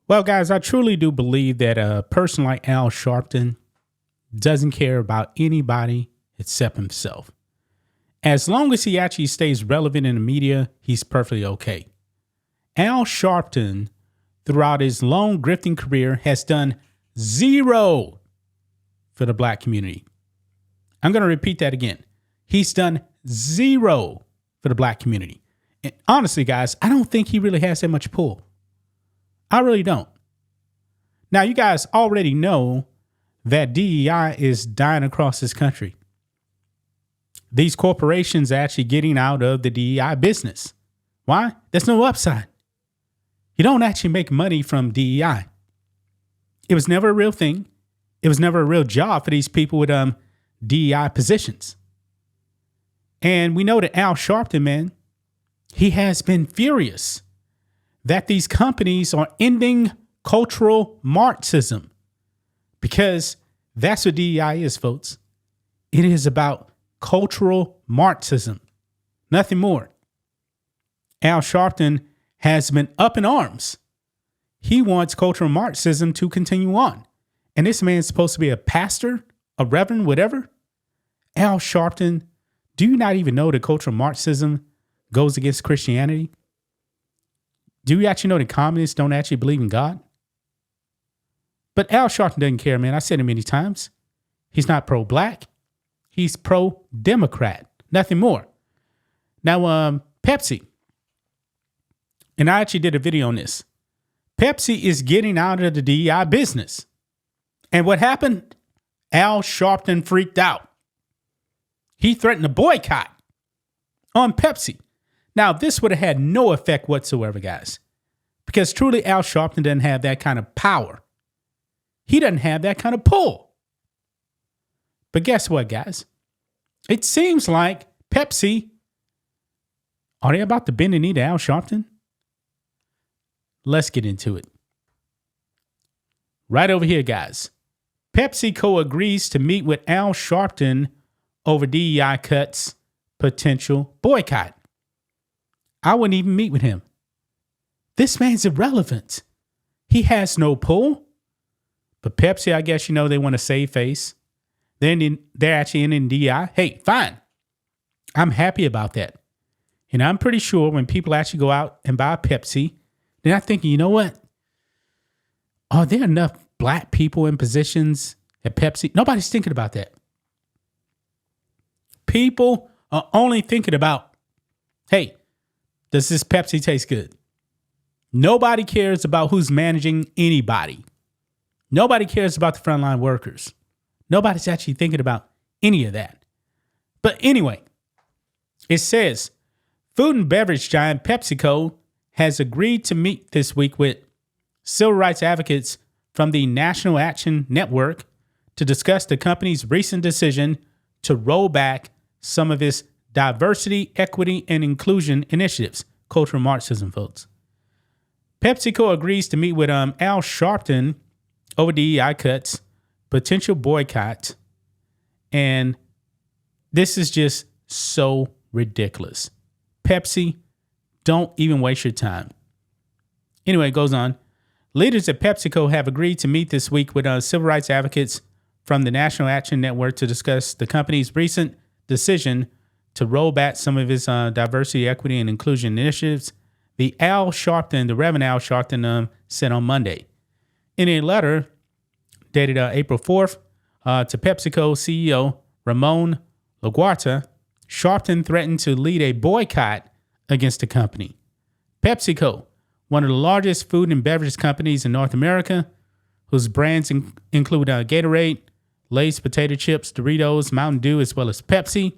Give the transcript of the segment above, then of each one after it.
Well, guys, I truly do believe that a person like Al Sharpton doesn't care about anybody except himself. As long as he actually stays relevant in the media, he's perfectly okay. Al Sharpton, throughout his long grifting career, has done zero for the black community. I'm going to repeat that again. He's done zero for the black community. And honestly, guys, I don't think he really has that much pull. I really don't. Now, you guys already know that DEI is dying across this country. These corporations are actually getting out of the DEI business. Why? There's no upside. You don't actually make money from DEI. It was never a real thing. It was never a real job for these people with DEI positions. And we know that Al Sharpton, man, he has been furious that these companies are ending cultural Marxism, because that's what DEI is, folks. It is about cultural Marxism, nothing more. Al Sharpton has been up in arms. He wants cultural Marxism to continue on. And this man is supposed to be a pastor, a reverend, whatever. Al Sharpton, do you not even know that cultural Marxism goes against Christianity? Do you actually know that communists don't actually believe in God? But Al Sharpton doesn't care, man. I said it many times. He's not pro-black. He's pro-Democrat. Nothing more. Now, Pepsi. And I actually did a video on this. Pepsi is getting out of the DEI business. And what happened? Al Sharpton freaked out. He threatened a boycott on Pepsi. Now, this would have had no effect whatsoever, guys, because truly Al Sharpton doesn't have that kind of power. He doesn't have that kind of pull. But guess what, guys? It seems like Pepsi, are they about to bend the knee to Al Sharpton? Let's get into it. Right over here, guys. PepsiCo agrees to meet with Al Sharpton over DEI cuts, potential boycott. I wouldn't even meet with him. This man's irrelevant. He has no pull. But Pepsi, I guess, they want to save face. They're actually in DEI. Hey, fine. I'm happy about that. And I'm pretty sure when people actually go out and buy Pepsi, they're not thinking, you know what? Are there enough black people in positions at Pepsi? Nobody's thinking about that. People are only thinking about, hey, does this Pepsi taste good? Nobody cares about who's managing anybody. Nobody cares about the frontline workers. Nobody's actually thinking about any of that. But anyway, it says food and beverage giant PepsiCo has agreed to meet this week with civil rights advocates from the National Action Network to discuss the company's recent decision to roll back some of its diversity, equity, and inclusion initiatives. Cultural Marxism, folks. PepsiCo agrees to meet with Al Sharpton over DEI cuts, potential boycott, and this is just so ridiculous. Pepsi, don't even waste your time. Anyway, it goes on. Leaders at PepsiCo have agreed to meet this week with civil rights advocates from the National Action Network to discuss the company's recent decision to roll back some of its diversity, equity, and inclusion initiatives. The Reverend Al Sharpton said on Monday. In a letter dated April 4th to PepsiCo CEO Ramon Laguarta, Sharpton threatened to lead a boycott against the company. PepsiCo, one of the largest food and beverage companies in North America, whose brands include Gatorade, Lay's potato chips, Doritos, Mountain Dew, as well as Pepsi,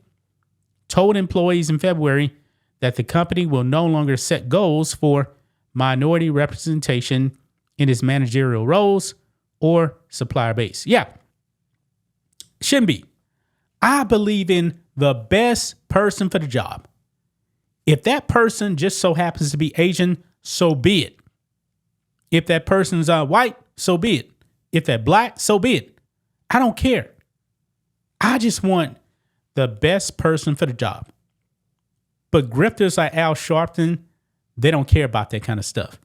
told employees in February that the company will no longer set goals for minority representation in its managerial roles or supplier base. Yeah, shouldn't be. I believe in the best person for the job. If that person just so happens to be Asian, so be it. If that person's white, so be it. If they're black, so be it. I don't care. I just want the best person for the job. But grifters like Al Sharpton, they don't care about that kind of stuff.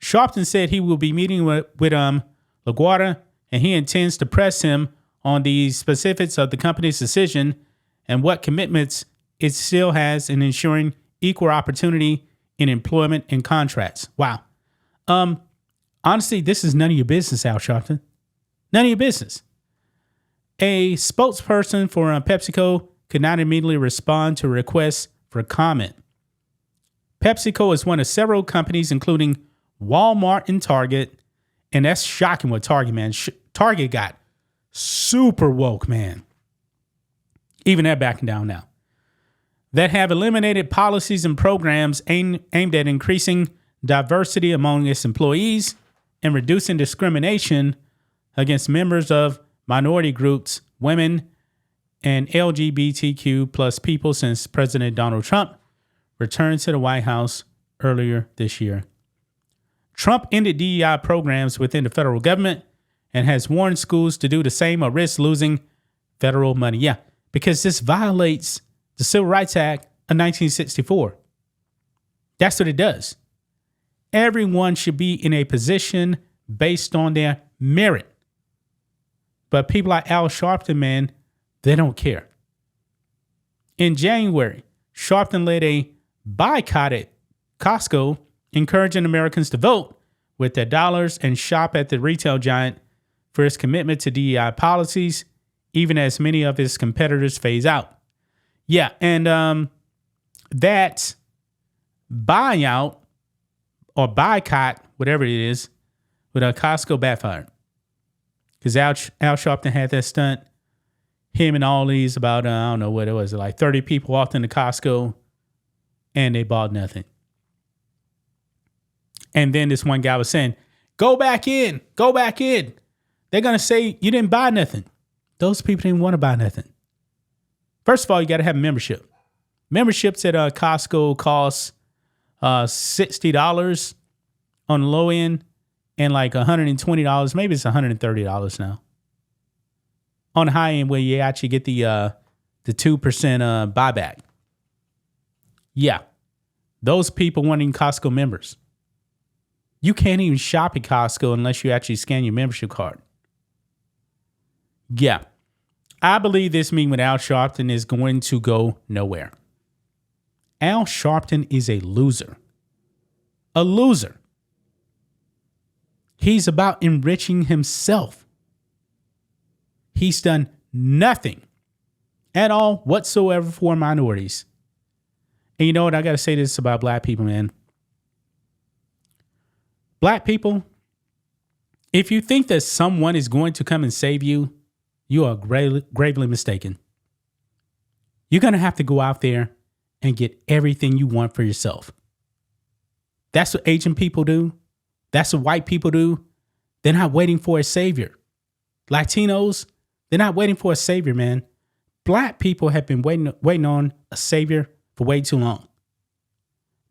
Sharpton said he will be meeting with LaGuardia, and he intends to press him on the specifics of the company's decision and what commitments it still has in ensuring equal opportunity in employment and contracts. Wow. Honestly, this is none of your business, Al Sharpton. None of your business. A spokesperson for PepsiCo could not immediately respond to requests for comment. PepsiCo is one of several companies, including Walmart and Target. And that's shocking what Target, man. Target got super woke, man. Even they're backing down now. That have eliminated policies and programs aimed at increasing diversity among its employees and reducing discrimination against members of minority groups, women, and LGBTQ plus people since President Donald Trump returned to the White House earlier this year. Trump ended DEI programs within the federal government and has warned schools to do the same or risk losing federal money. Yeah, because this violates the Civil Rights Act of 1964. That's what it does. Everyone should be in a position based on their merit. But people like Al Sharpton, man, they don't care. In January, Sharpton led a boycott at Costco, encouraging Americans to vote with their dollars and shop at the retail giant for its commitment to DEI policies, even as many of its competitors phase out. Yeah, and that buyout or boycott, whatever it is, with Costco backfired. Because Al Sharpton had that stunt, him and all these about, I don't know what it was, like 30 people walked into Costco and they bought nothing. And then this one guy was saying, go back in. They're going to say you didn't buy nothing. Those people didn't want to buy nothing. First of all, you got to have a membership. Memberships at Costco cost $60 on the low end and like $120. Maybe it's $130 now. On the high end where you actually get the 2% buyback. Yeah. Those people weren't even Costco members. You can't even shop at Costco unless you actually scan your membership card. Yeah. I believe this meeting with Al Sharpton is going to go nowhere. Al Sharpton is a loser. A loser. He's about enriching himself. He's done nothing at all whatsoever for minorities. And you know what? I got to say this about black people, man. Black people, if you think that someone is going to come and save you, you are gravely mistaken. You're going to have to go out there and get everything you want for yourself. That's what Asian people do. That's what white people do. They're not waiting for a savior. Latinos, they're not waiting for a savior, man. Black people have been waiting on a savior for way too long.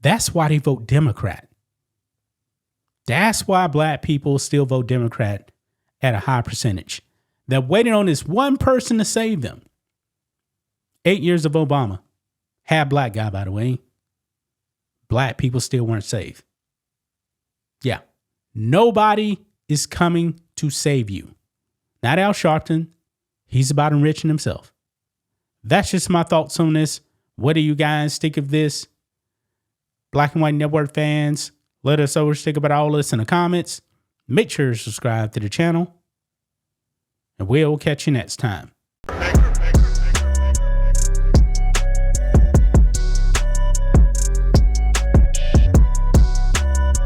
That's why they vote Democrat. That's why black people still vote Democrat at a high percentage. They're waiting on this one person to save them. 8 years of Obama. Half black guy, by the way. Black people still weren't saved. Yeah. Nobody is coming to save you. Not Al Sharpton. He's about enriching himself. That's just my thoughts on this. What do you guys think of this? Black and White Network fans, let us know what you think about all this in the comments. Make sure to subscribe to the channel. And we'll catch you next time.